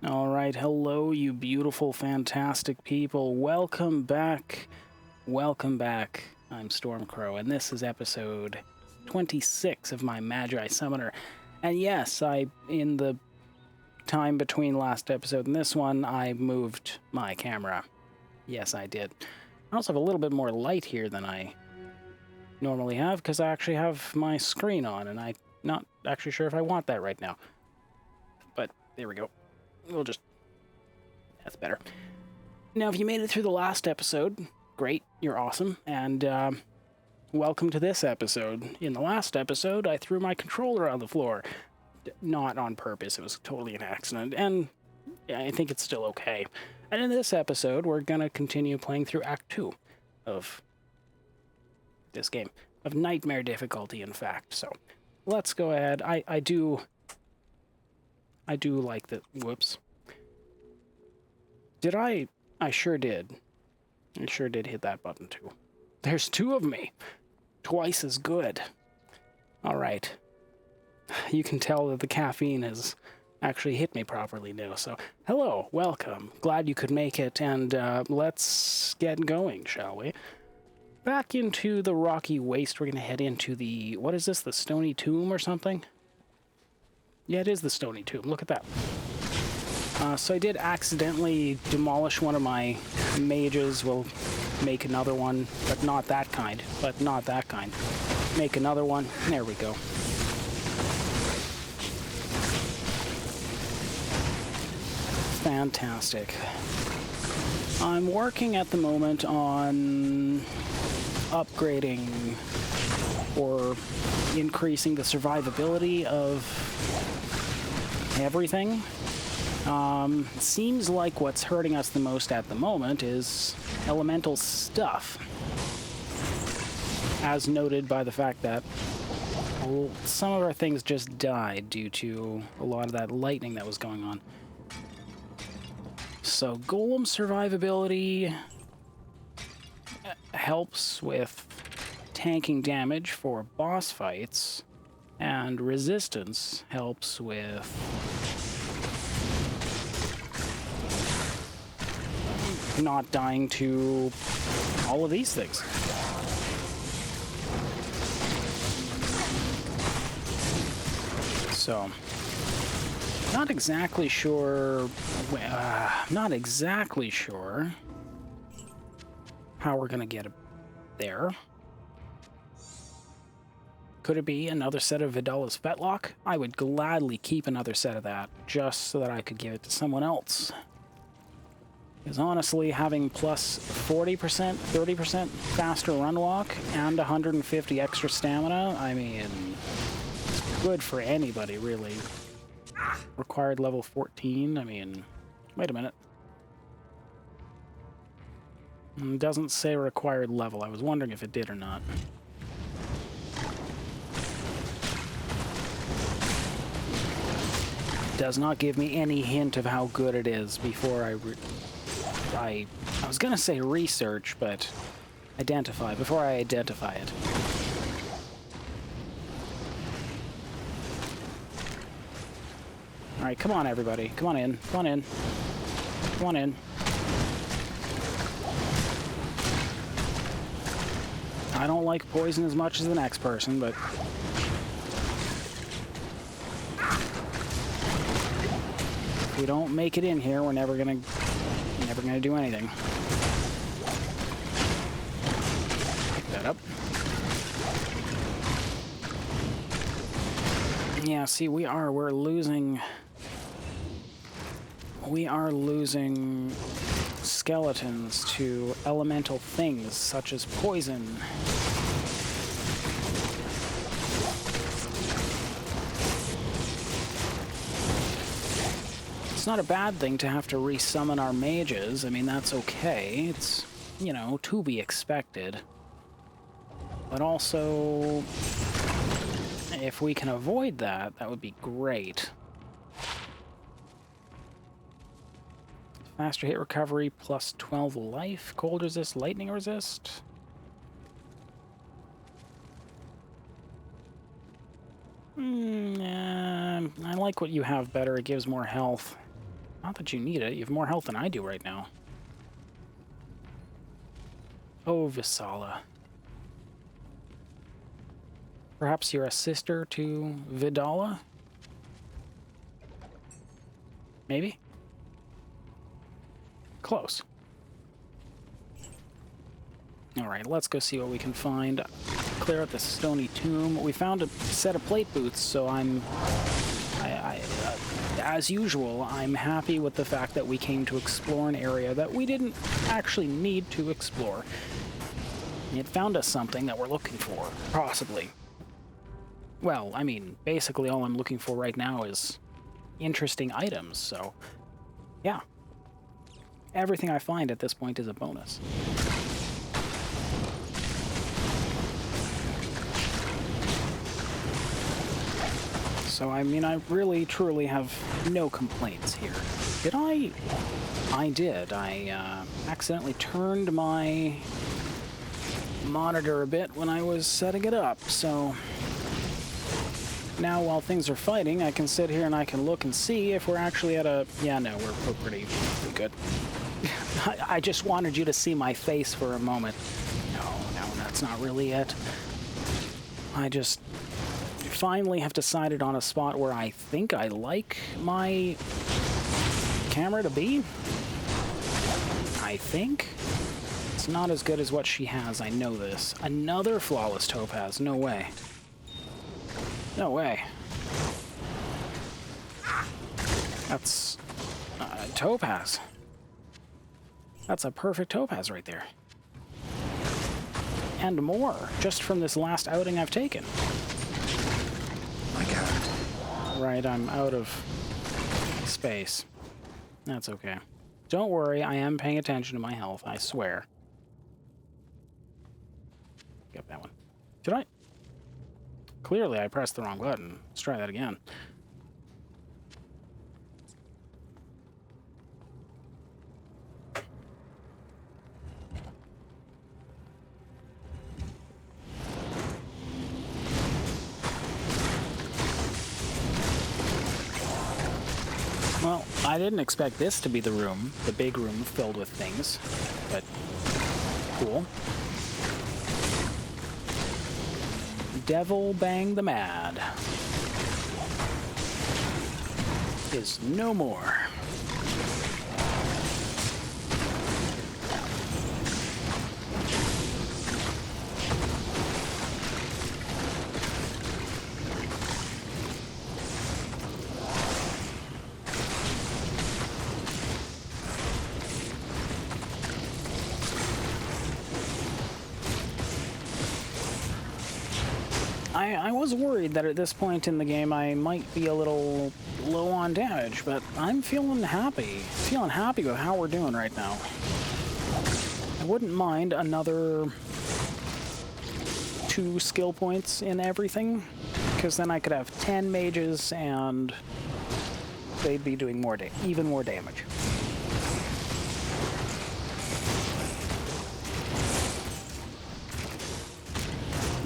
All right, hello, you beautiful, fantastic people. Welcome back. Welcome back. I'm Stormcrow, and this is episode 26 of my Magi Summoner. And yes, in the time between last episode and this one, I moved my camera. Yes, I did. I also have a little bit more light here than I normally have, because I actually have my screen on, and I'm not actually sure if I want that right now. But there we go. That's better. Now, if you made it through the last episode, great, you're awesome, and welcome to this episode. In the last episode, I threw my controller on the floor. Not on purpose, it was totally an accident, and I think it's still okay. And in this episode, we're going to continue playing through Act 2 of this game. Of Nightmare difficulty, in fact. So, let's go ahead. I do like the... Whoops. Did I? I sure did. I sure did hit that button, too. There's two of me. Twice as good. All right. You can tell that the caffeine has actually hit me properly now. So, hello, welcome. Glad you could make it, and let's get going, shall we? Back into the rocky waste. We're going to head into the... What is this? The Stony Tomb or something? Yeah, it is the Stony Tomb. Look at that. So I did accidentally demolish one of my mages. We'll make another one, but not that kind. Make another one. There we go. Fantastic. I'm working at the moment on upgrading or increasing the survivability of everything. Seems like what's hurting us the most at the moment is elemental stuff. As noted by the fact that some of our things just died due to a lot of that lightning that was going on. So golem survivability helps with tanking damage for boss fights, and resistance helps with not dying to all of these things. So, not exactly sure how we're gonna get there. Could it be another set of Vidala's Fetlock? I would gladly keep another set of that, just so that I could give it to someone else. Because honestly, having plus 40%, 30% faster run walk, and 150 extra stamina, I mean, it's good for anybody, really. Required level 14, I mean, wait a minute. It doesn't say required level. I was wondering if it did or not. Does not give me any hint of how good it is before I was gonna say research, but identify, before I identify it. Alright, come on everybody. Come on in. Come on in. Come on in. I don't like poison as much as the next person, but... if we don't make it in here, we're never gonna do anything. Pick that up. Yeah, see, we're losing skeletons to elemental things such as poison. It's not a bad thing to have to resummon our mages. I mean, that's okay. It's, you know, to be expected. But also, if we can avoid that, that would be great. Faster hit recovery, plus 12 life. Cold resist, lightning resist. I like what you have better. It gives more health. Not that you need it. You have more health than I do right now. Oh, Visala. Perhaps you're a sister to Vidala? Maybe? Close. Alright, let's go see what we can find. Clear out the Stony Tomb. We found a set of plate boots, so as usual, I'm happy with the fact that we came to explore an area that we didn't actually need to explore. It found us something that we're looking for, possibly. Well, I mean, basically all I'm looking for right now is interesting items, so yeah. Everything I find at this point is a bonus. So, I mean, I really, truly have no complaints here. Did I? I did. I accidentally turned my monitor a bit when I was setting it up, so now while things are fighting, I can sit here and I can look and see if we're actually at a... Yeah, no, we're pretty good. I just wanted you to see my face for a moment. No, that's not really it. I just finally have decided on a spot where I think I like my camera to be. I think. It's not as good as what she has, I know this. Another flawless topaz, no way. No way. That's topaz. That's a perfect topaz right there. And more, just from this last outing I've taken. My God. Right, I'm out of space. That's okay. Don't worry, I am paying attention to my health, I swear. Get that one. Did I? Clearly I pressed the wrong button. Let's try that again. Well, I didn't expect this to be the room, the big room filled with things, but cool. Devil Bang the Mad is no more. I was worried that at this point in the game I might be a little low on damage, but I'm feeling happy. Feeling happy with how we're doing right now. I wouldn't mind another 2 skill points in everything, because then I could have 10 mages and they'd be doing more even more damage.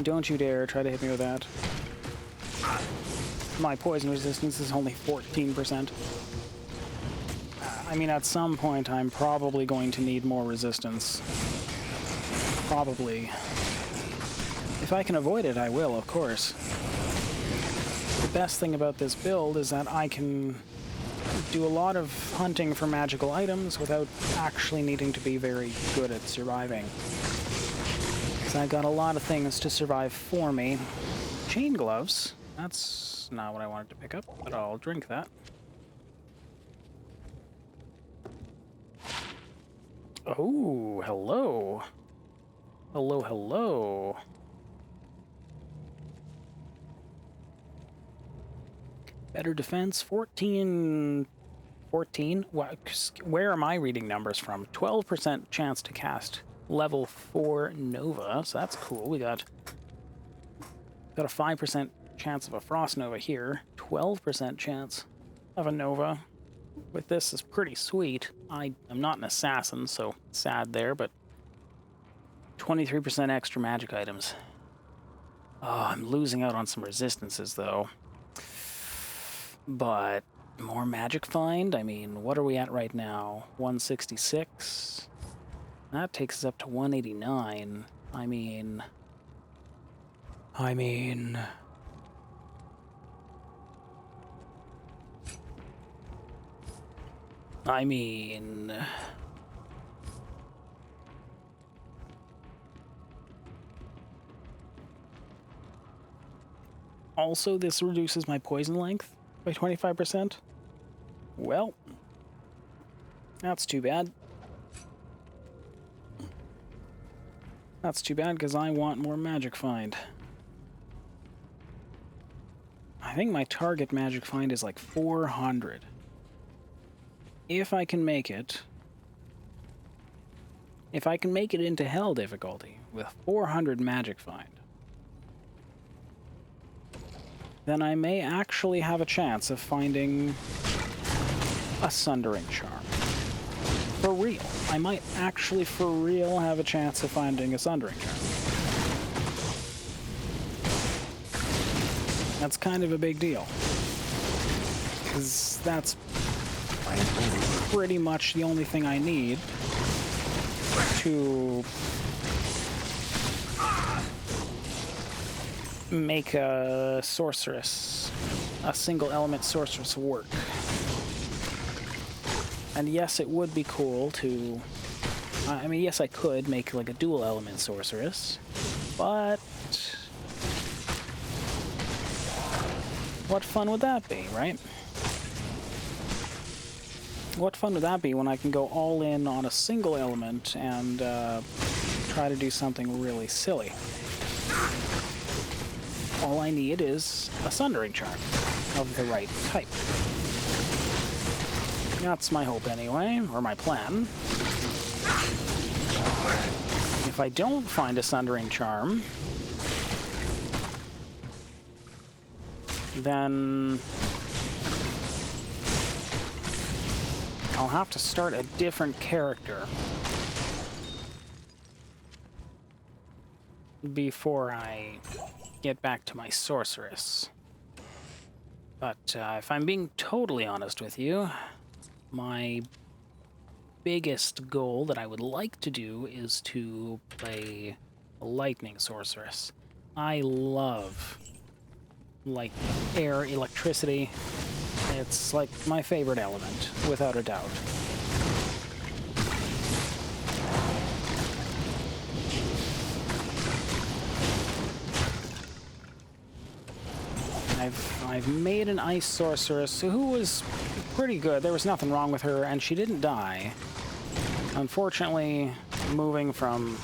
Don't you dare try to hit me with that. My poison resistance is only 14%. I mean, at some point, I'm probably going to need more resistance. Probably. If I can avoid it, I will, of course. The best thing about this build is that I can do a lot of hunting for magical items without actually needing to be very good at surviving. I got a lot of things to survive for me. Chain gloves. That's not what I wanted to pick up, but I'll drink that. Oh, hello. Hello, hello. Better defense, 14... 14? Where are my reading numbers from? 12% chance to cast level 4 Nova, so that's cool. We got a 5% chance of a Frost Nova here, 12% chance of a Nova. With this is pretty sweet. I'm not an assassin, so sad there, but 23% extra magic items. Oh, I'm losing out on some resistances, though. But More magic find? I mean, what are we at right now? 166? That takes us up to 189. I mean... Also, this reduces my poison length by 25%. Well, that's too bad. That's too bad, because I want more magic find. I think my target magic find is like 400. If I can make it... If I can make it into Hell difficulty with 400 magic find, then I may actually have a chance of finding a Sundering Charm. For real. I might actually for real have a chance of finding a Sundering Charm. That's kind of a big deal. Because that's pretty much the only thing I need to make a sorceress, a single element sorceress work. And yes, it would be cool to, I mean, yes, I could make like a dual element sorceress, but what fun would that be, right? What fun would that be when I can go all in on a single element and try to do something really silly? All I need is a Sundering Charm of the right type. That's my hope anyway, or my plan. If I don't find a Sundering Charm, then I'll have to start a different character before I get back to my sorceress. But if I'm being totally honest with you, my biggest goal that I would like to do is to play a lightning sorceress. I love like air, electricity. It's like my favorite element, without a doubt. I've made an ice sorceress who was pretty good. There was nothing wrong with her, and she didn't die. Unfortunately, moving from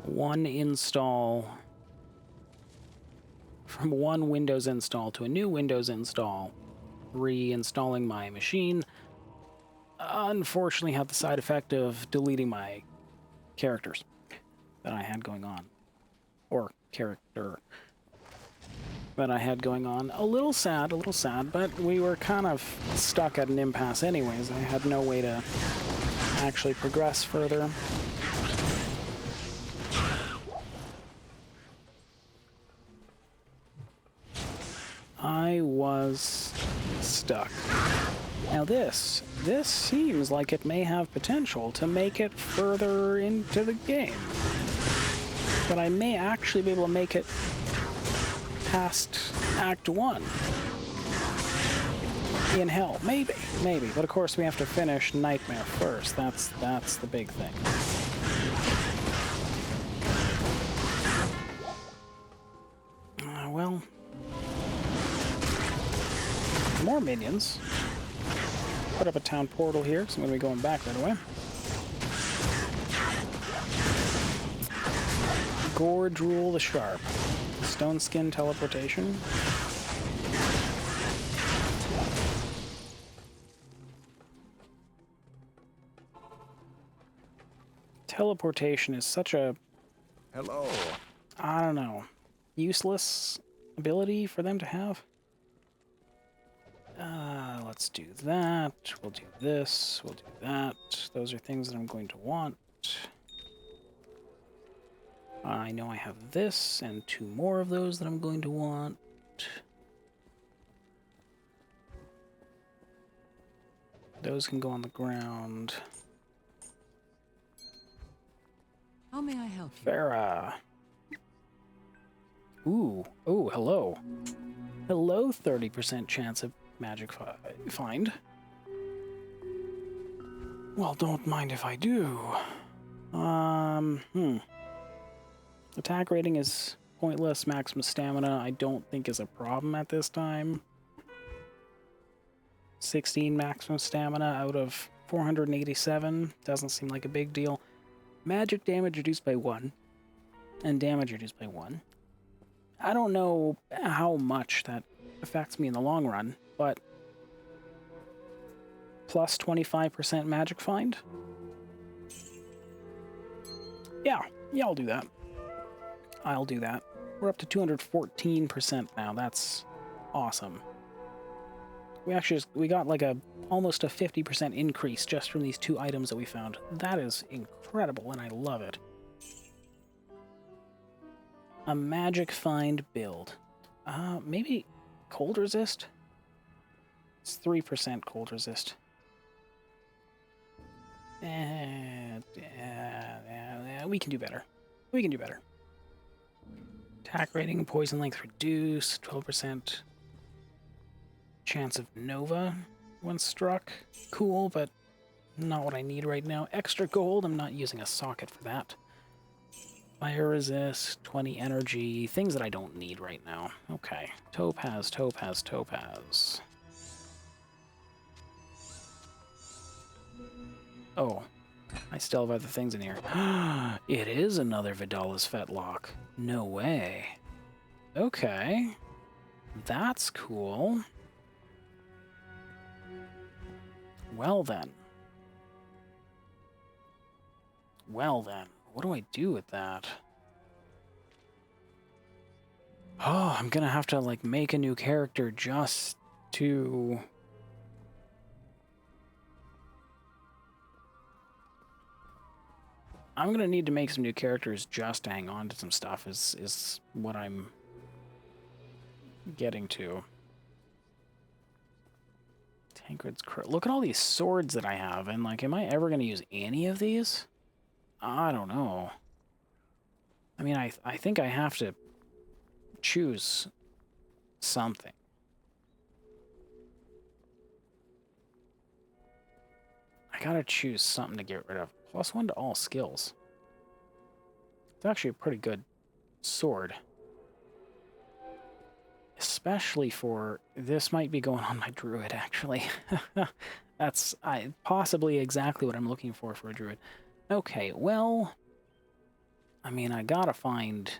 one Windows install to a new Windows install, reinstalling my machine, unfortunately had the side effect of deleting my characters that I had going on. Or character that I had going on. A little sad, but we were kind of stuck at an impasse anyways. I had no way to actually progress further. I was stuck. Now this seems like it may have potential to make it further into the game. But I may actually be able to make it past Act 1 in Hell. Maybe. But of course we have to finish Nightmare first. That's the big thing. Well, more minions. Put up a town portal here, so I'm going to be going back right away. Gorge Rule the Sharp. Stone Skin teleportation. Teleportation is such a... Hello. I don't know. Useless ability for them to have. Let's do that. We'll do this. We'll do that. Those are things that I'm going to want. I know I have this and 2 more of those that I'm going to want. Those can go on the ground. How may I help you? Farah. Ooh. Oh, hello. Hello, 30% chance of magic find. Well, don't mind if I do. Attack rating is pointless. Maximum stamina I don't think is a problem at this time. 16 maximum stamina out of 487. Doesn't seem like a big deal. Magic damage reduced by 1. And damage reduced by 1. I don't know how much that affects me in the long run, but plus 25% magic find? Yeah, I'll do that. I'll do that. We're up to 214% now. That's awesome. We got like almost a 50% increase just from these 2 items that we found. That is incredible, and I love it. A magic find build. Maybe cold resist? It's 3% cold resist. We can do better. We can do better. Attack rating, poison length reduced, 12% chance of Nova when struck. Cool, but not what I need right now. Extra gold, I'm not using a socket for that. Fire resist, 20 energy, things that I don't need right now. Okay, topaz, topaz, topaz. Oh, I still have other things in here. It is another Vidala's Fetlock. No way. Okay. That's cool. Well then. Well then. What do I do with that? Oh, I'm gonna have to, like, make a new character just to... I'm gonna need to make some new characters just to hang on to some stuff, is what I'm getting to. Tancred's Crow. Look at all these swords that I have, and, like, am I ever gonna use any of these? I don't know. I mean, I think I have to choose something. I gotta choose something to get rid of. +1 to all skills. It's actually a pretty good sword. Especially for... This might be going on my druid, actually. That's possibly exactly what I'm looking for a druid. Okay, well... I mean, I gotta find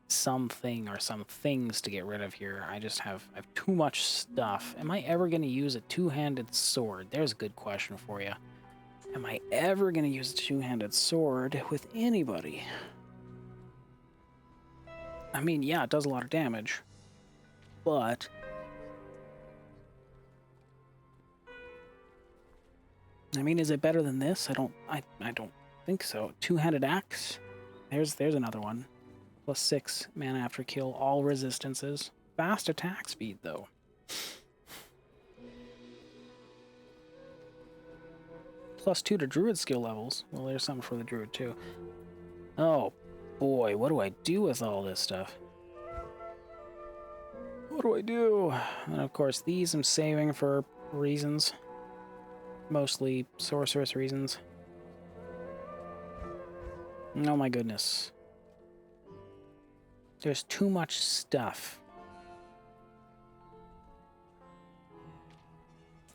something or some things to get rid of here. I have too much stuff. Am I ever going to use a two-handed sword? There's a good question for you. Am I ever going to use a two-handed sword with anybody? I mean, yeah, it does a lot of damage, but... I mean, is it better than this? I don't think so. Two-handed axe? There's another one. +6 mana after kill, all resistances. Fast attack speed, though. +2 to druid skill levels. Well, there's something for the druid, too. Oh, boy, what do I do with all this stuff? What do I do? And, of course, these I'm saving for reasons. Mostly sorceress reasons. Oh, my goodness. There's too much stuff.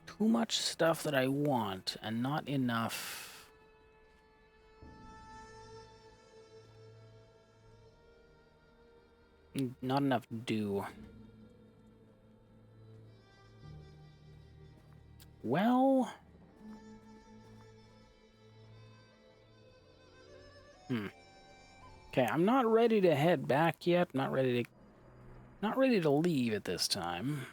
Too much stuff that I want, and not enough. Not enough do. Well... Okay, I'm not ready to head back yet. Not ready to leave at this time.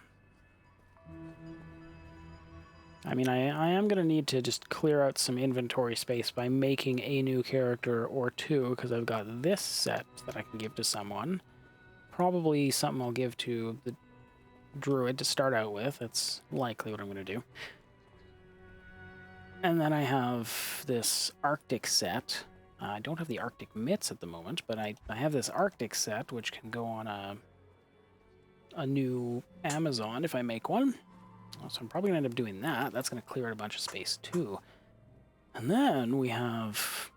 I mean, I am going to need to just clear out some inventory space by making a new character or two, because I've got this set that I can give to someone. Probably something I'll give to the druid to start out with. That's likely what I'm going to do. And then I have this Arctic set. I don't have the Arctic mitts at the moment, but I have this Arctic set, which can go on a new Amazon if I make one. So I'm probably going to end up doing that. That's going to clear out a bunch of space, too. And then we have...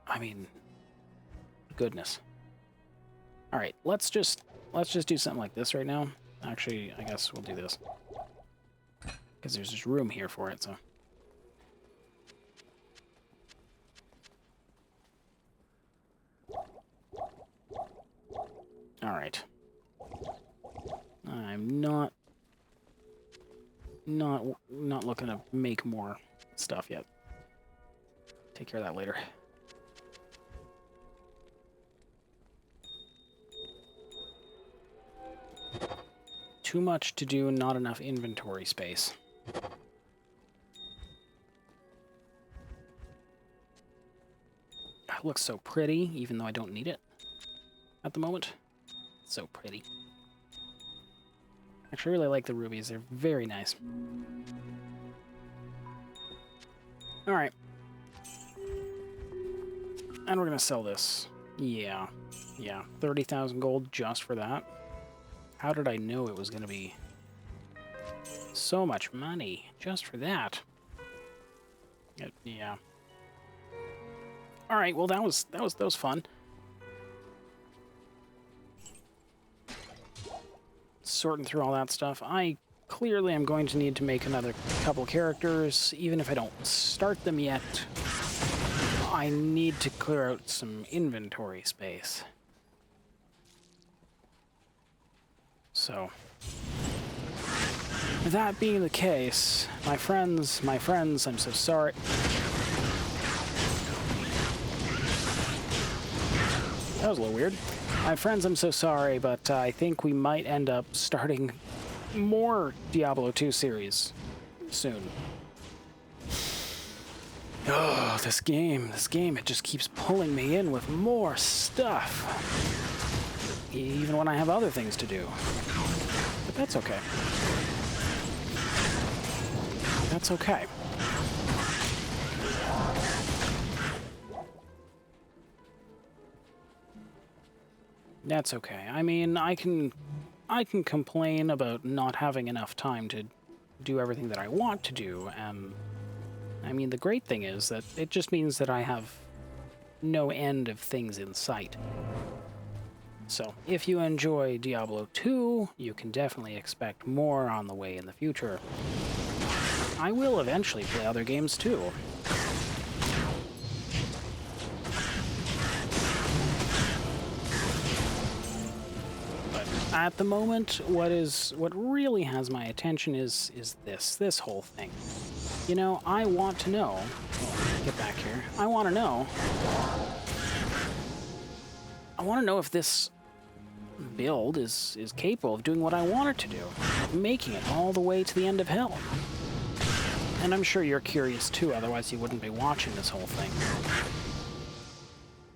I mean... Goodness. Alright, let's just do something like this right now. Actually, I guess we'll do this. Because there's just room here for it, so... Alright. I'm not looking to make more stuff yet. Take care of that later. Too much to do, not enough inventory space. It looks so pretty, even though I don't need it at the moment. So pretty. Actually, I really like the rubies. They're very nice. Alright. And we're going to sell this. Yeah. 30,000 gold just for that. How did I know it was going to be so much money just for that? Yeah. Alright, well that was fun. Sorting through all that stuff. I clearly am going to need to make another couple characters, even if I don't start them yet. I need to clear out some inventory space. So, with that being the case, my friends, I'm so sorry. That was a little weird. My friends, I'm so sorry, but I think we might end up starting more Diablo 2 series soon. Oh, this game, it just keeps pulling me in with more stuff. Even when I have other things to do. But that's okay. That's okay. That's okay. I mean, I can complain about not having enough time to do everything that I want to do, and I mean, the great thing is that it just means that I have no end of things in sight. So, if you enjoy Diablo 2, you can definitely expect more on the way in the future. I will eventually play other games too. But at the moment, what really has my attention is this whole thing. You know, I want to know. Get back here. I want to know if this build is capable of doing what I want it to do, making it all the way to the end of hell. And I'm sure you're curious too, otherwise you wouldn't be watching this whole thing.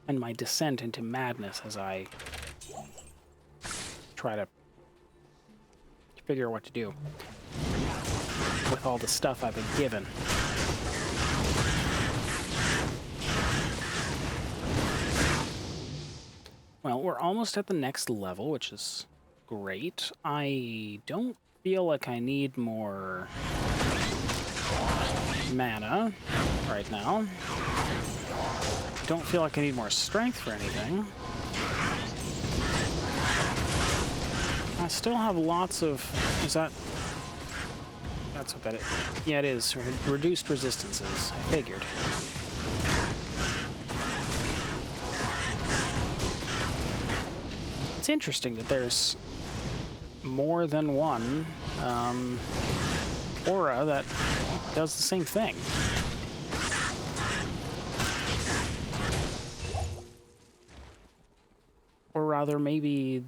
And my descent into madness as I try to figure out what to do with all the stuff I've been given. Well, we're almost at the next level, which is great. I don't feel like I need more mana right now. Don't feel like I need more strength for anything. I still have lots of... Is that... That's what that is. Yeah, it is. Reduced resistances. I figured. It's interesting that there's more than one aura that does the same thing. Or rather, maybe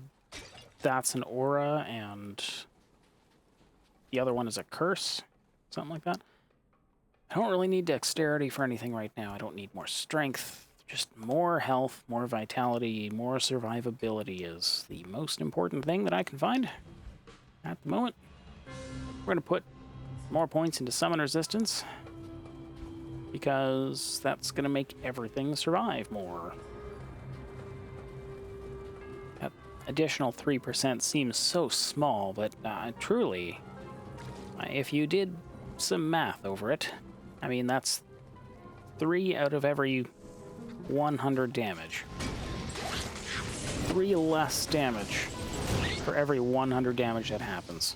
that's an aura and the other one is a curse, something like that. I don't really need dexterity for anything right now. I don't need more strength. Just more health, more vitality, more survivability is the most important thing that I can find at the moment. We're going to put more points into summon resistance, because that's going to make everything survive more. That additional 3% seems so small, but truly, if you did some math over it, I mean, that's 3 out of every 100 damage. 3 less damage for every 100 damage that happens.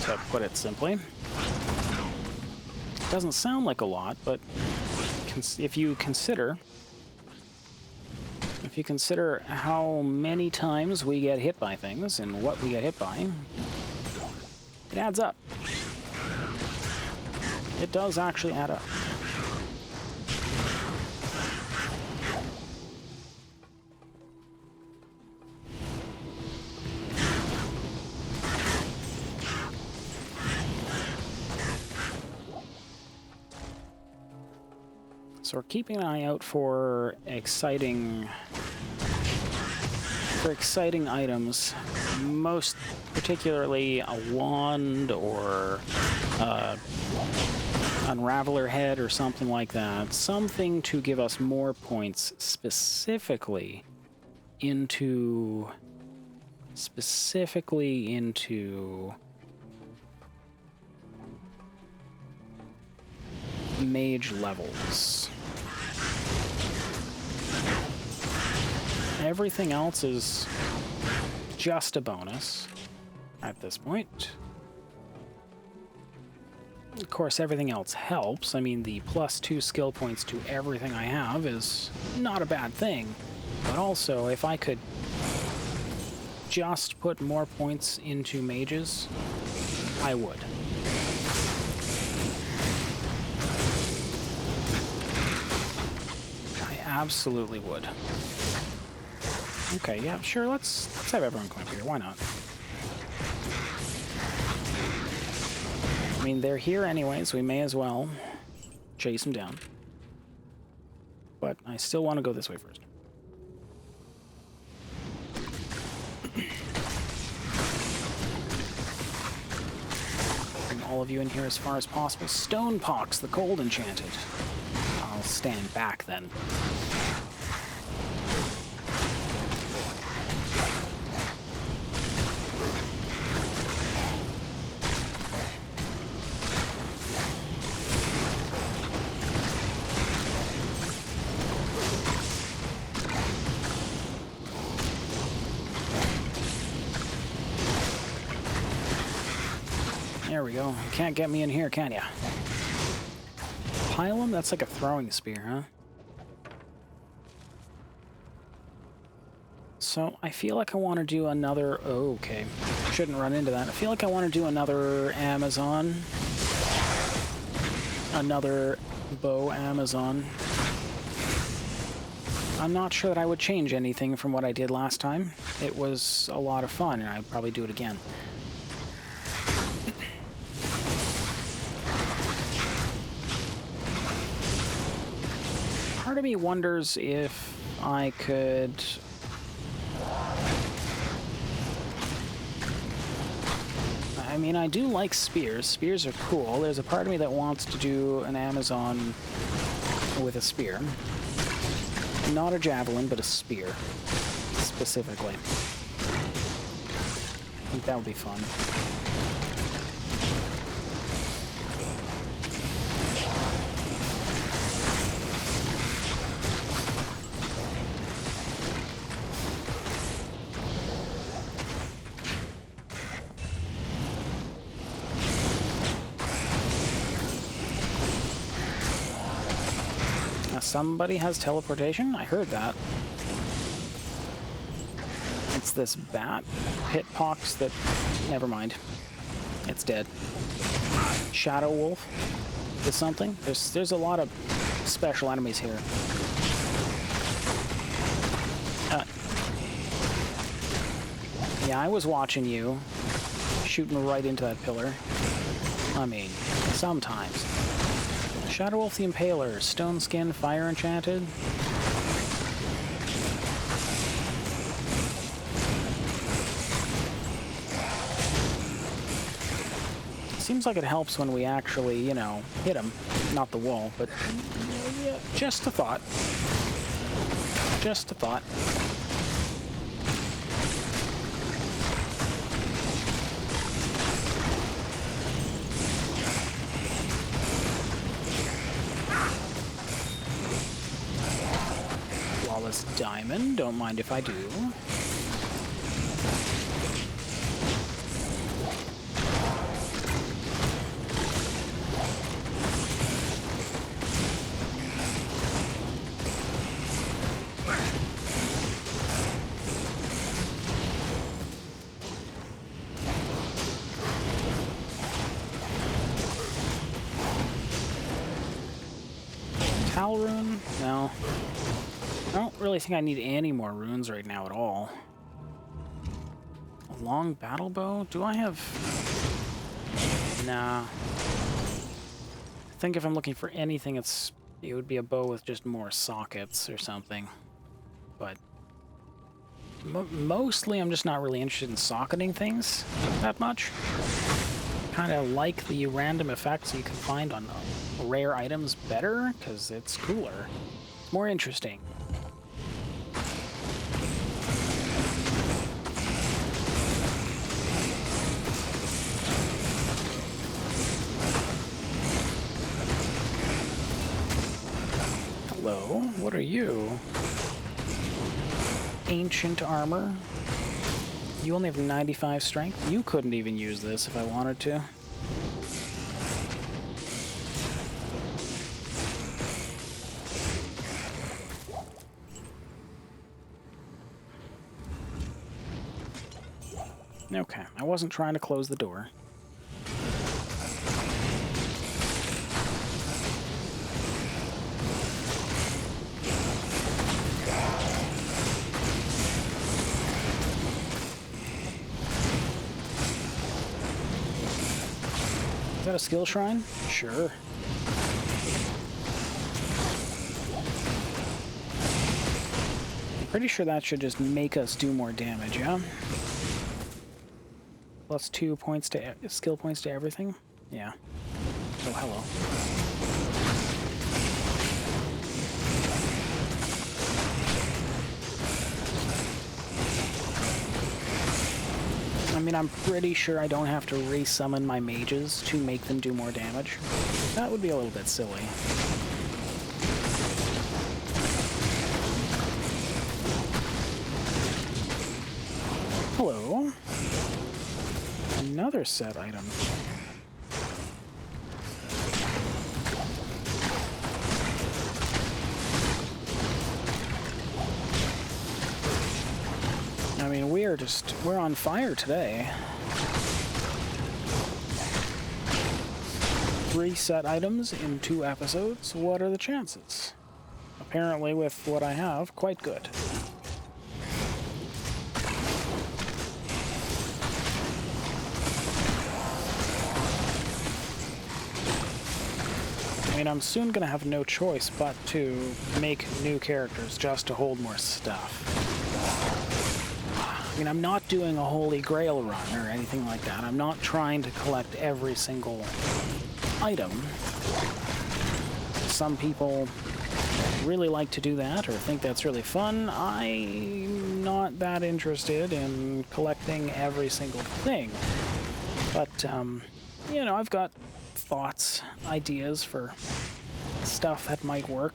To put it simply. Doesn't sound like a lot, but if you consider how many times we get hit by things and what we get hit by, it adds up. It does actually add up. So we're keeping an eye out for exciting items, most particularly a wand or Unraveler head or something like that. Something to give us more points specifically into mage levels. Everything else is just a bonus at this point. Of course, everything else helps. I mean, the +2 skill points to everything I have is not a bad thing. But also, if I could just put more points into mages, I would. I absolutely would. Okay, yeah, sure, let's have everyone come up here. Why not? I mean, they're here anyways. We may as well chase them down. But I still want to go this way first. Bring all of you in here as far as possible. Stone Pox, the Cold Enchanted. I'll stand back then. There we go. You can't get me in here, can ya? Pile 'em? That's like a throwing spear, huh? So, I feel like I want to do another... Oh, okay. Shouldn't run into that. I feel like I want to do another Amazon. Another bow Amazon. I'm not sure that I would change anything from what I did last time. It was a lot of fun, and I'd probably do it again. Part of me wonders if I could... I mean, I do like spears. Spears are cool. There's a part of me that wants to do an Amazon with a spear. Not a javelin, but a spear, specifically. I think that would be fun. Somebody has teleportation? I heard that. It's this bat hitpox that... Never mind. It's dead. Shadow Wolf is something. There's a lot of special enemies here. Yeah, I was watching you shooting right into that pillar. I mean, sometimes. Shadow Wolf the Impaler, Stone Skin, Fire Enchanted. Seems like it helps when we actually, you know, hit them. Not the wall, but yeah, just a thought. Just a thought. Flawless diamond, don't mind if I do. Rune? No. I don't really think I need any more runes right now at all. A long battle bow? Do I have... Nah. I think if I'm looking for anything, it would be a bow with just more sockets or something. But mostly I'm just not really interested in socketing things that much. Kind of like the random effects you can find on rare items better, because it's cooler. It's more interesting. Hello, what are you? Ancient armor. You only have 95 strength? You couldn't even use this if I wanted to. Okay, I wasn't trying to close the door. Is that a skill shrine? Sure. I'm pretty sure that should just make us do more damage, yeah? Plus 2 points to skill points to everything? Yeah. Oh, hello. I mean, I'm pretty sure I don't have to resummon my mages to make them do more damage. That would be a little bit silly. Hello. Another set item. I mean, we're on fire today. 3 set items in 2 episodes. What are the chances? Apparently, with what I have, quite good. I mean, I'm soon gonna have no choice but to make new characters just to hold more stuff. I mean, I'm not doing a Holy Grail run or anything like that. I'm not trying to collect every single item. Some people really like to do that or think that's really fun. I'm not that interested in collecting every single thing. But, you know, I've got thoughts, ideas for stuff that might work.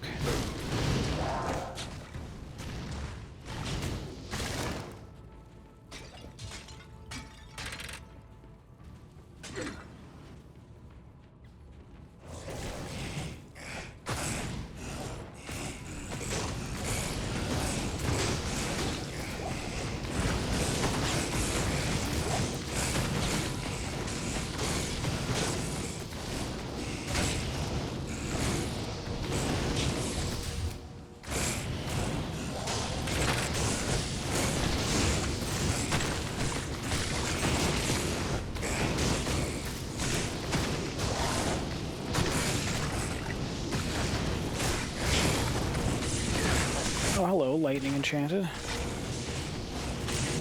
Oh, hello, Lightning Enchanted.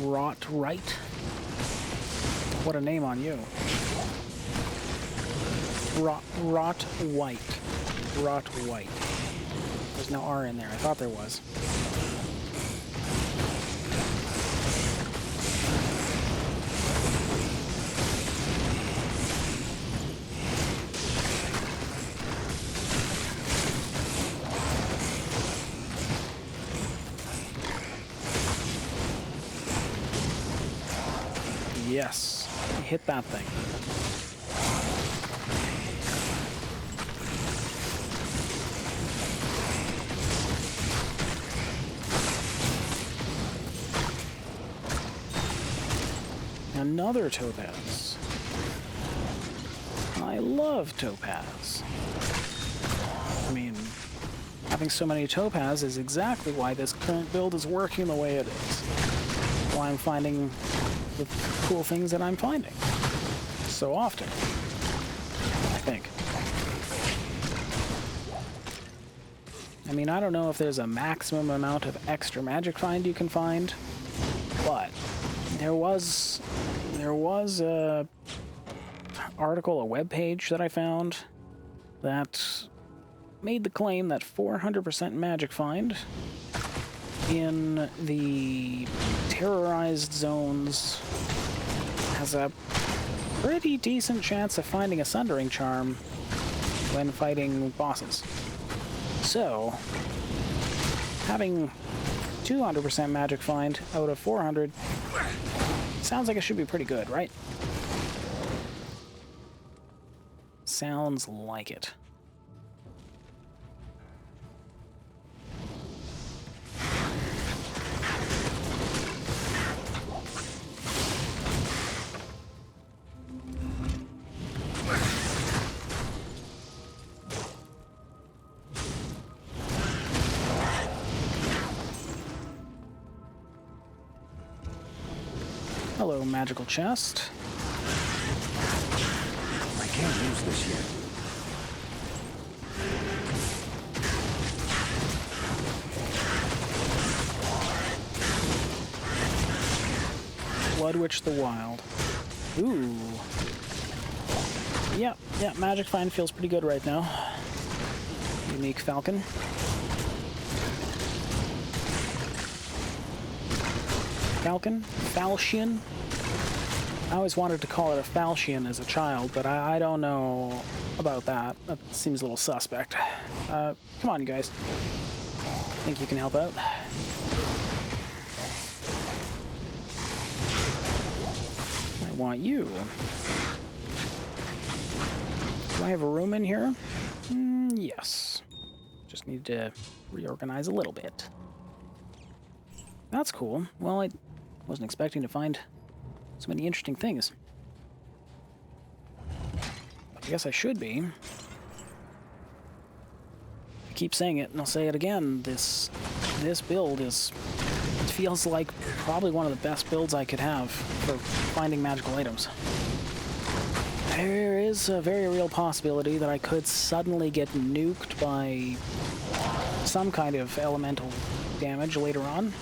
Rot Right. What a name on you. Rot white. Rot white. There's no R in there. I thought there was. Yes, hit that thing. Another topaz. I love topaz. I mean, having so many topaz is exactly why this current build is working the way it is. Why I'm finding the cool things that I'm finding so often, I think. I mean, I don't know if there's a maximum amount of extra magic find you can find, but there was a article, a web page that I found that made the claim that 400% magic find in the terrorized zones has a pretty decent chance of finding a Sundering Charm when fighting bosses. So, having 200% magic find out of 400 sounds like it should be pretty good, right? Sounds like it. Hello, magical chest. I can't use this yet. Bloodwitch the Wild. Ooh. Yeah, magic find feels pretty good right now. Unique falcon. Falchion? I always wanted to call it a falchion as a child, but I don't know about that. That seems a little suspect. Come on, you guys. Think you can help out? I want you. Do I have a room in here? Yes. Just need to reorganize a little bit. That's cool. Well, I wasn't expecting to find so many interesting things. I guess I should be. I keep saying it, and I'll say it again. This build it feels like probably one of the best builds I could have for finding magical items. There is a very real possibility that I could suddenly get nuked by some kind of elemental damage later on.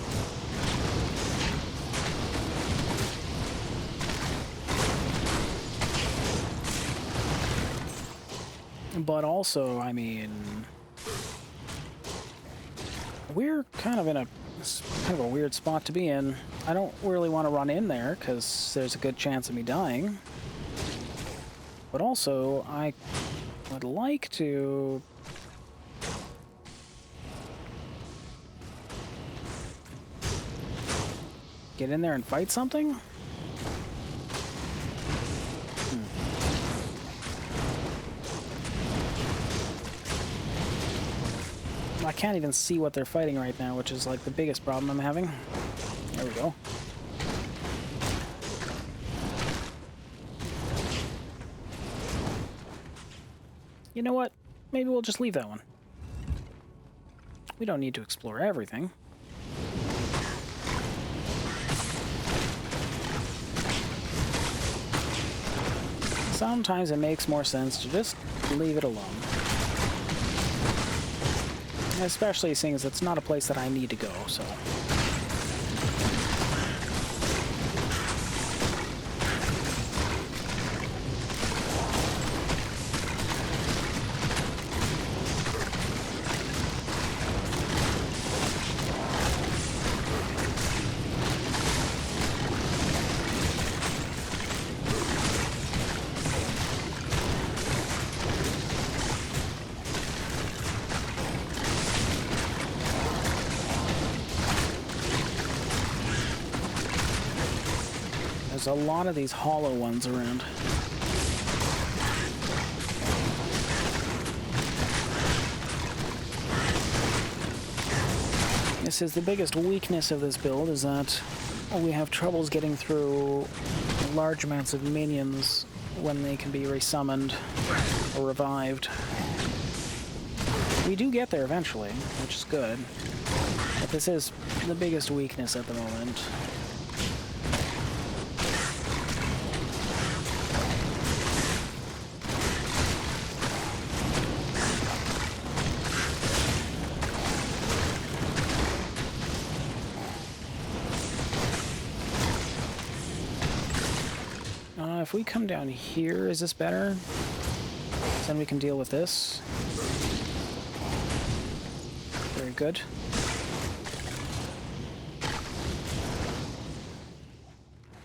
But also, I mean, we're kind of in a weird spot to be in. I don't really want to run in there because there's a good chance of me dying. But also, I would like to get in there and fight something. I can't even see what they're fighting right now, which is like the biggest problem I'm having. There we go. You know what? Maybe we'll just leave that one. We don't need to explore everything. Sometimes it makes more sense to just leave it alone. Especially seeing as it's not a place that I need to go, so. There's a lot of these hollow ones around. This is the biggest weakness of this build, is that we have troubles getting through large amounts of minions when they can be resummoned or revived. We do get there eventually, which is good, but this is the biggest weakness at the moment. If we come down here, is this better? Then we can deal with this. Very good.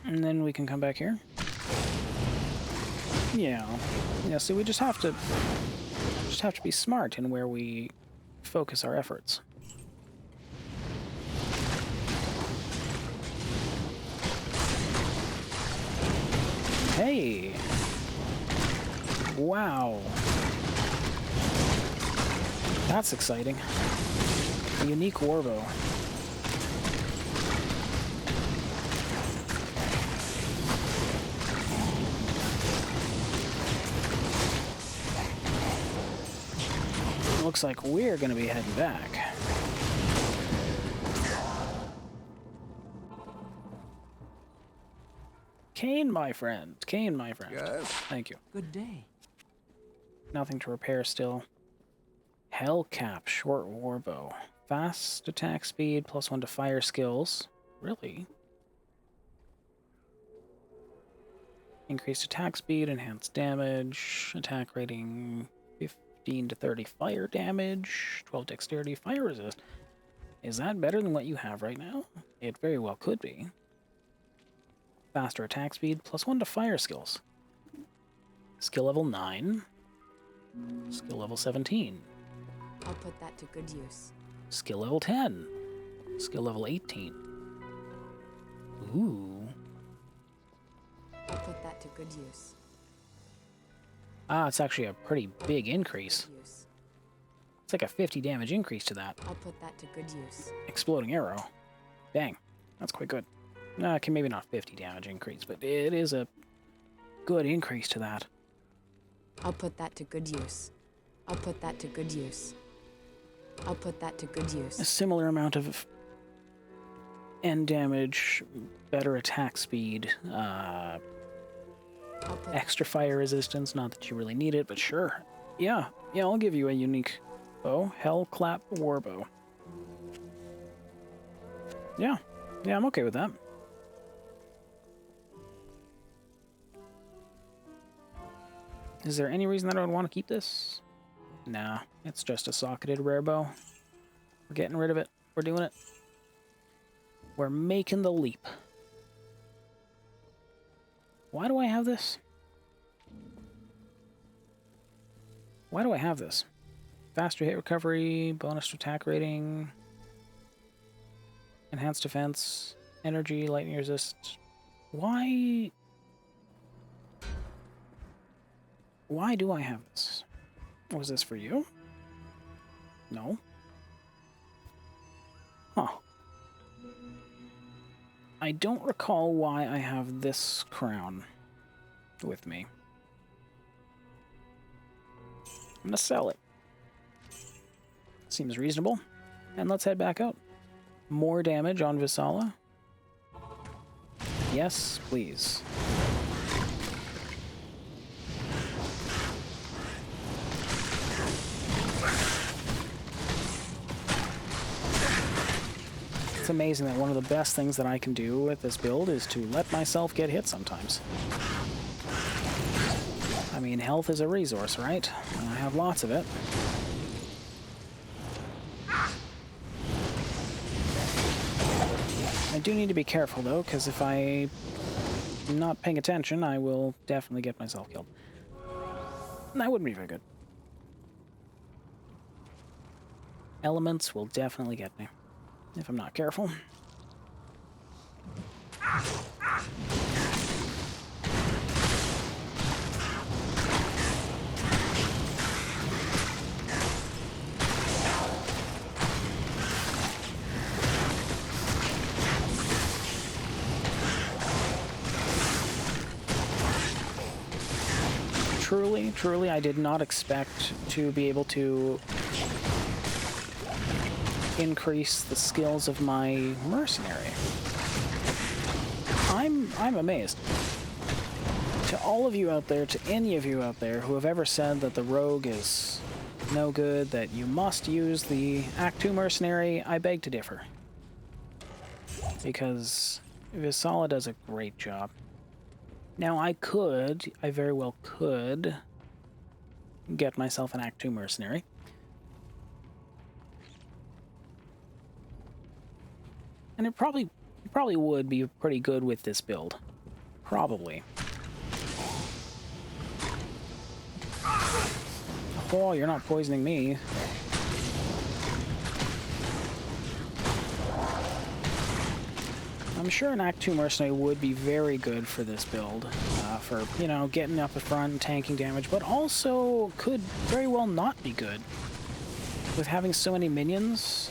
And then we can come back here. Yeah. Yeah, so we just have to be smart in where we focus our efforts. Hey! Wow. That's exciting. A unique warbow. Looks like we're gonna be heading back. Kane, my friend. Kane, my friend. Yes. Thank you. Good day. Nothing to repair still. Hellcap, short warbow. Fast attack speed, +1 to fire skills. Really? Increased attack speed, enhanced damage, attack rating 15 to 30 fire damage, 12 dexterity, fire resist. Is that better than what you have right now? It very well could be. Faster attack speed, +1 to fire skills. Skill level 9. Skill level 17. I'll put that to good use. Skill level 10. Skill level 18. Ooh. I'll put that to good use. Ah, it's actually a pretty big increase. Good use. It's like a 50 damage increase to that. I'll put that to good use. Exploding arrow. Dang, that's quite good. Okay, maybe not 50 damage increase, but it is a good increase to that. I'll put that to good use. I'll put that to good use. I'll put that to good A use. similar amount of end damage, better attack speed, I'll put extra fire resistance, not that you really need it, but sure. Yeah, I'll give you a unique bow. Hellclap warbow. Yeah, I'm okay with that. Is there any reason that I would want to keep this? Nah, it's just a socketed rare bow. We're getting rid of it. We're doing it. We're making the leap. Why do I have this? Why do I have this? Faster hit recovery, bonus to attack rating, enhanced defense, energy, lightning resist. Why do I have this? Was this for you? No. Huh. I don't recall why I have this crown with me. I'm gonna sell it. Seems reasonable. And let's head back out. More damage on Visala. Yes, please. It's amazing that one of the best things that I can do with this build is to let myself get hit sometimes. I mean, health is a resource, right? And I have lots of it. I do need to be careful, though, because if I'm not paying attention, I will definitely get myself killed. And that wouldn't be very good. Elements will definitely get me if I'm not careful. truly, I did not expect to be able to increase the skills of my mercenary. I'm amazed. To all of you out there, to any of you out there who have ever said that the rogue is no good, that you must use the Act 2 mercenary, I beg to differ. Because Visala does a great job. Now I very well could get myself an Act 2 mercenary. And it probably would be pretty good with this build. Probably. Oh, you're not poisoning me. I'm sure an Act 2 mercenary would be very good for this build. For, you know, getting up the front and tanking damage, but also could very well not be good. With having so many minions,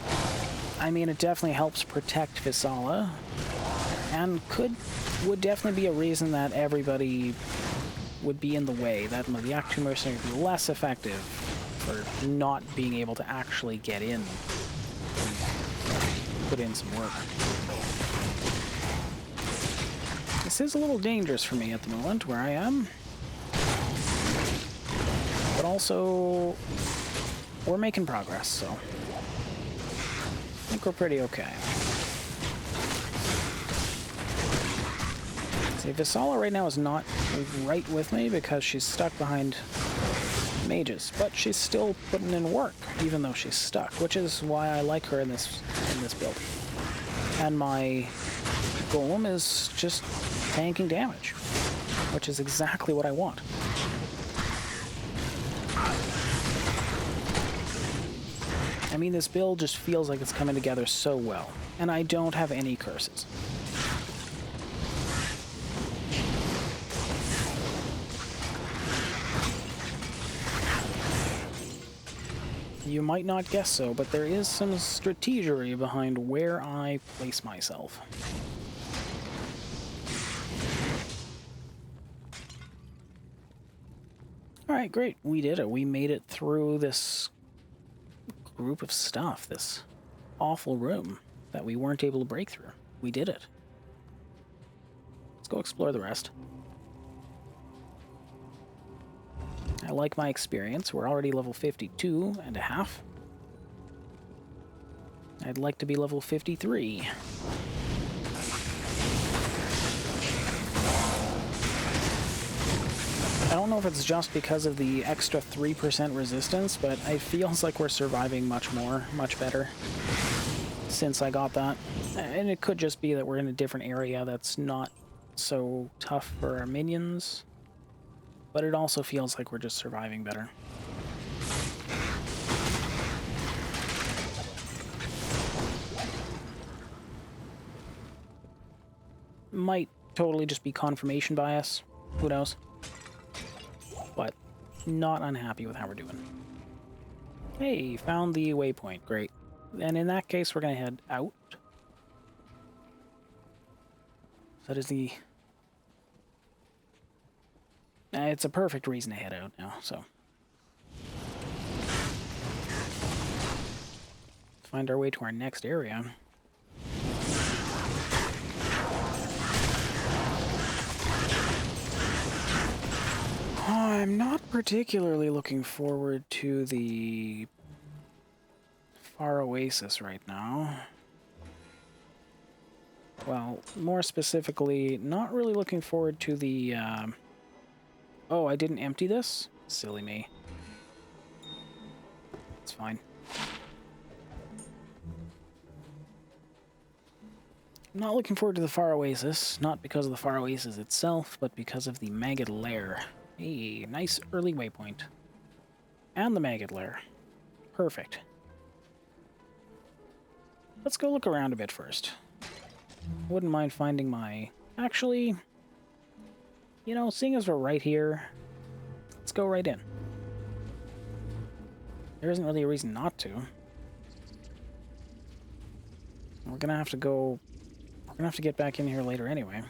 I mean, it definitely helps protect Visala, and would definitely be a reason that everybody would be in the way, that the Act 2 mercenary would be less effective for not being able to actually get in and put in some work. This is a little dangerous for me at the moment, where I am. But also, we're making progress, so I think we're pretty okay. See, Visala right now is not right with me because she's stuck behind mages, but she's still putting in work, even though she's stuck, which is why I like her in this build. And my golem is just tanking damage, which is exactly what I want. I mean, this build just feels like it's coming together so well, and I don't have any curses. You might not guess so, but there is some strategery behind where I place myself. Alright, great. We did it. We made it through this group of stuff, this awful room that we weren't able to break through. We did it. Let's go explore the rest. I like my experience. We're already level 52 and a half. I'd like to be level 53. I don't know if it's just because of the extra 3% resistance, but it feels like we're surviving much better since I got that. And it could just be that we're in a different area that's not so tough for our minions. But it also feels like we're just surviving better. Might totally just be confirmation bias. Who knows? But not unhappy with how we're doing. Hey, found the waypoint. Great. And in that case, we're going to head out. That is the... it's a perfect reason to head out now, so. Find our way to our next area. I'm not particularly looking forward to the Far Oasis right now. Well, more specifically, not really looking forward to the... Oh, I didn't empty this? Silly me. It's fine. I'm not looking forward to the Far Oasis, not because of the Far Oasis itself, but because of the Maggot Lair. Hey, nice early waypoint. And the Maggot Lair. Perfect. Let's go look around a bit first. Wouldn't mind finding my... Actually, you know, seeing as we're right here, let's go right in. There isn't really a reason not to. We're gonna have to go... We're gonna have to get back in here later anyway.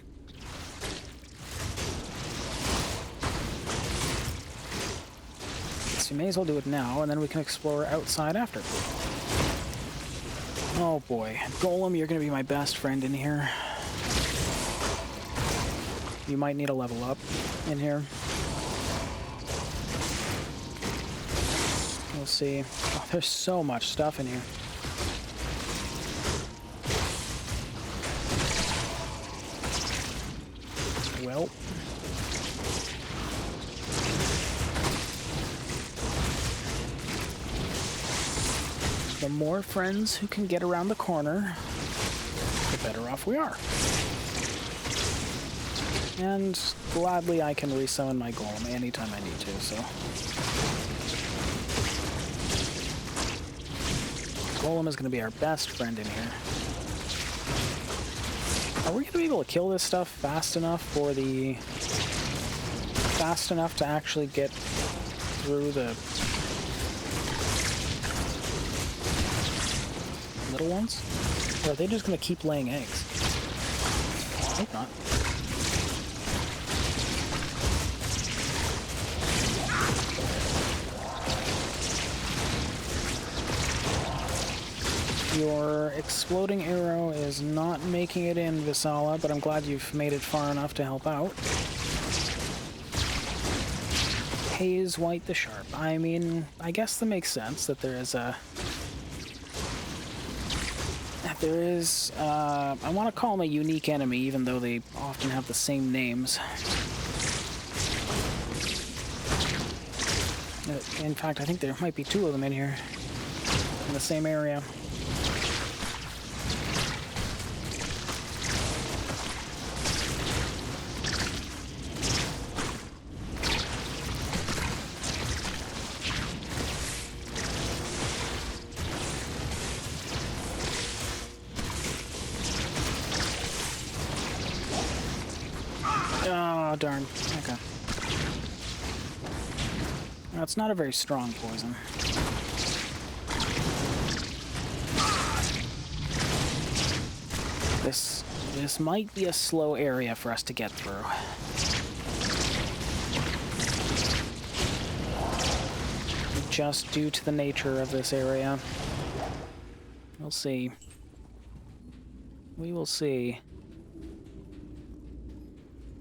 So we may as well do it now, and then we can explore outside after. Oh boy. Golem, you're gonna be my best friend in here. You might need a level up in here. We'll see. Oh, there's so much stuff in here. Well. The more friends who can get around the corner, the better off we are. And gladly I can resummon my golem anytime I need to, so. Golem is going to be our best friend in here. Are we going to be able to kill this stuff fast enough for the... fast enough to actually get through the... little ones? Or are they just going to keep laying eggs? I hope not. Your exploding arrow is not making it in, Visala, but I'm glad you've made it far enough to help out. Haze White the Sharp. I mean, I guess that makes sense that there is a... There is, I want to call them a unique enemy, even though they often have the same names. In fact, I think there might be two of them in here, in the same area. Oh, darn. Okay. That's not a very strong poison. This might be a slow area for us to get through. Just due to the nature of this area. We'll see. We will see.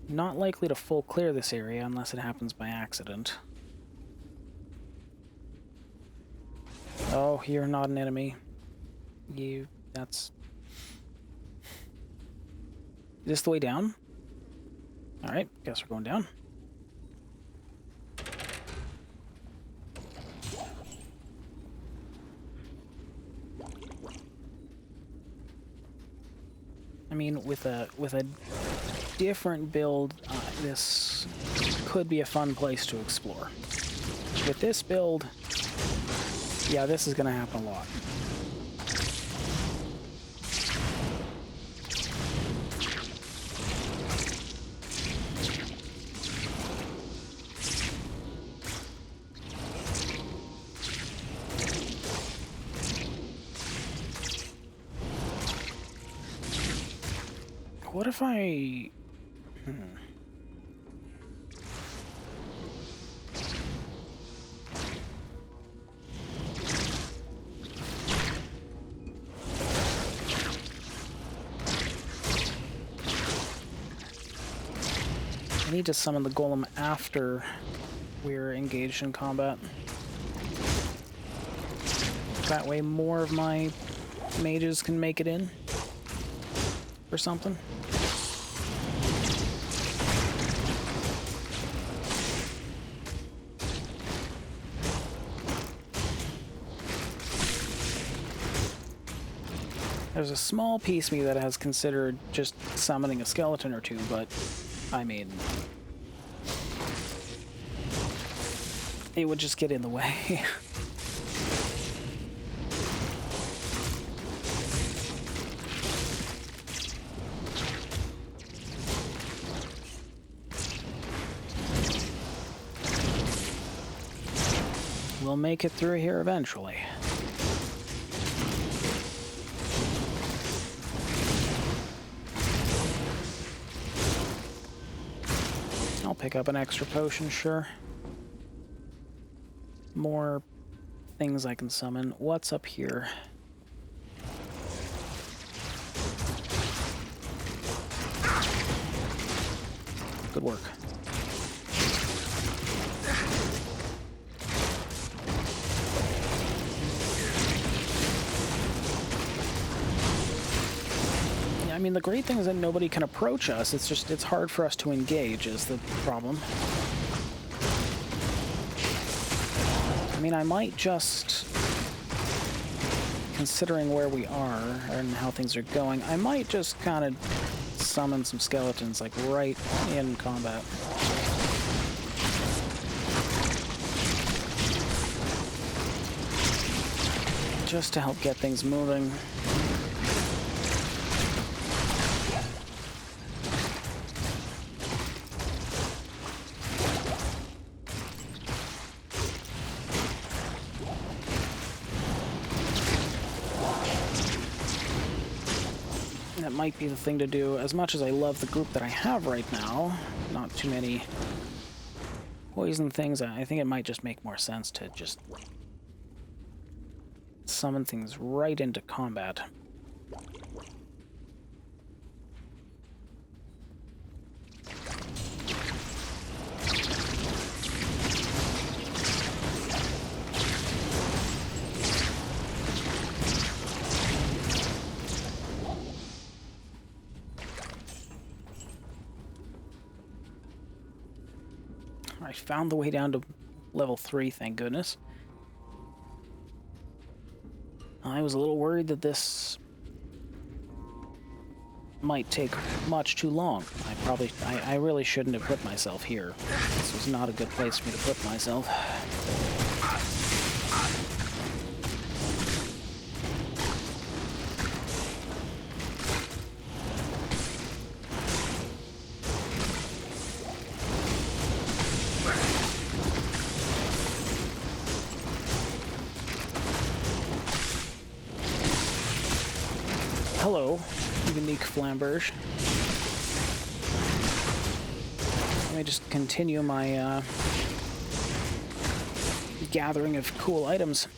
Not likely to full clear this area unless it happens by accident. Oh, you're not an enemy. That's... Is this the way down? Alright, guess we're going down. I mean, with a different build, this could be a fun place to explore. With this build, yeah, this is going to happen a lot. What if I... I need to summon the golem after we're engaged in combat. That way more of my mages can make it in. Or something. There's a small piece of me that has considered just summoning a skeleton or two, but I mean, it would just get in the way. We'll make it through here eventually. I'll pick up an extra potion, sure. more things I can summon. What's up here? Good work. Yeah, I mean, the great thing is that nobody can approach us. It's just, it's hard for us to engage is the problem. I mean, I might just, considering where we are and how things are going, I might just kind of summon some skeletons, like, right in combat. Just to help get things moving. That might be the thing to do. As much as I love the group that I have right now, not too many poison things, I think it might just make more sense to just summon things right into combat. I found the way down to level 3, thank goodness. I was a little worried that this might take much too long. I really shouldn't have put myself here. This was not a good place for me to put myself. Hello, unique flamberge. Let me just continue my gathering of cool items.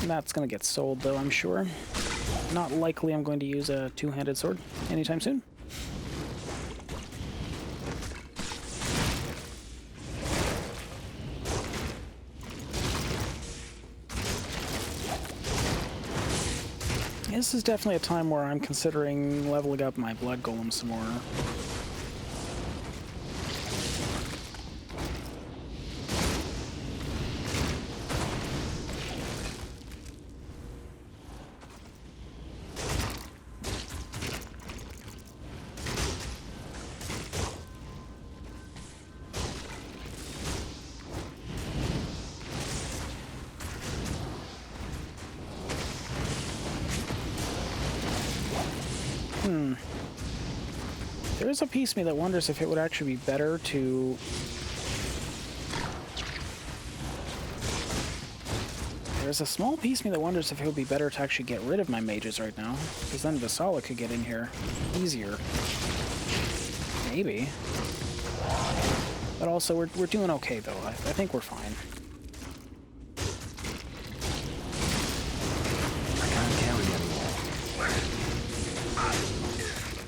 That's gonna get sold though, I'm sure. Not likely I'm going to use a two-handed sword anytime soon. This is definitely a time where I'm considering leveling up my blood golem some more. There is a piece of me that wonders if it would actually be better to... There's a small piece of me that wonders if it would be better to actually get rid of my mages right now, because then Vasala could get in here easier. Maybe. But also, we're doing okay, though. I think we're fine.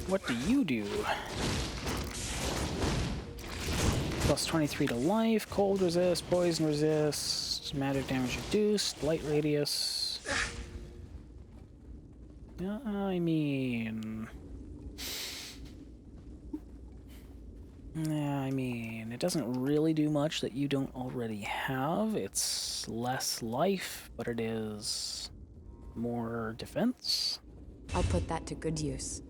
What do you do? Plus 23 to life, cold resist, poison resist, magic damage reduced, light radius. I mean, it doesn't really do much that you don't already have. It's less life, but it is more defense. I'll put that to good use.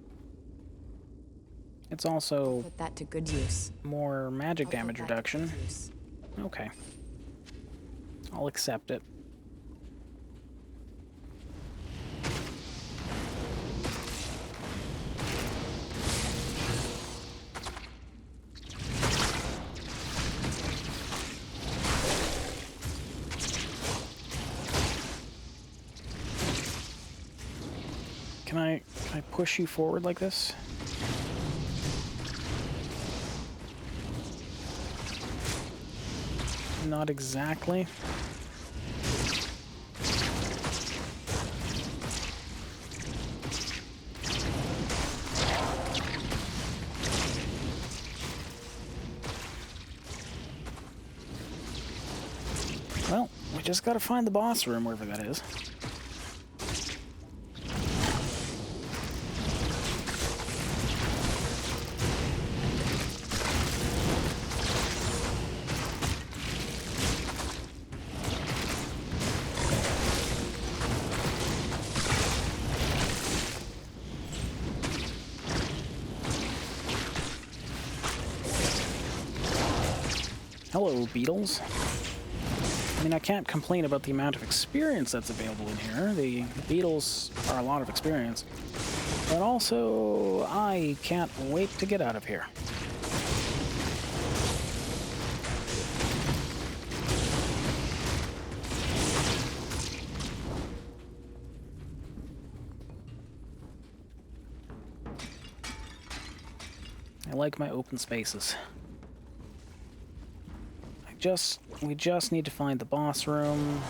It's also Put that to good use. more magic damage reduction. Okay. I'll accept it. Can I push you forward like this? Not exactly. Well, we just gotta find the boss room, wherever that is. Hello, beetles. I mean, I can't complain about the amount of experience that's available in here. The beetles are a lot of experience. But also, I can't wait to get out of here. I like my open spaces. We just need to find the boss room.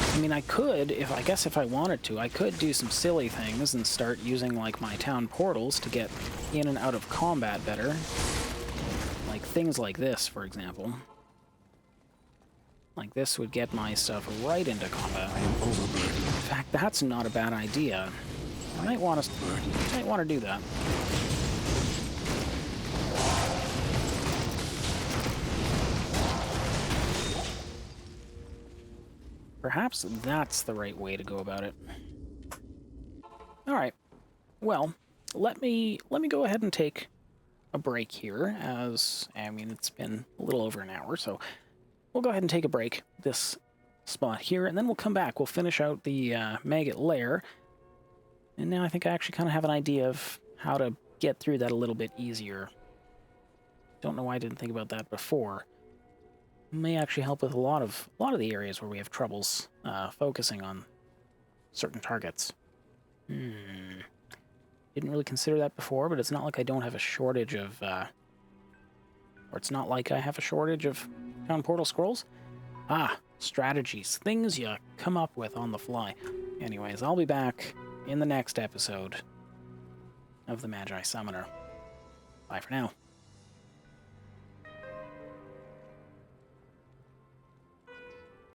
I mean, I could, I guess if I wanted to, I could do some silly things and start using, like, my town portals to get in and out of combat better. Like, things like this, for example. Like, this would get my stuff right into combat. I am overburdened. In fact, that's not a bad idea. I might want to do that. Perhaps that's the right way to go about it. All right. Well, let me go ahead and take a break here, as I mean it's been a little over an hour, so we'll go ahead and take a break this spot here, and then we'll come back. We'll finish out the maggot lair, and now I think I actually kind of have an idea of how to get through that a little bit easier. Don't know why I didn't think about that before. May actually help with a lot of the areas where we have troubles focusing on certain targets. Didn't really consider that before, but it's not like I don't have a shortage of, or it's not like I have a shortage of town portal scrolls. Strategies, things you come up with on the fly. Anyways, I'll be back in the next episode of the Magi Summoner. Bye for now.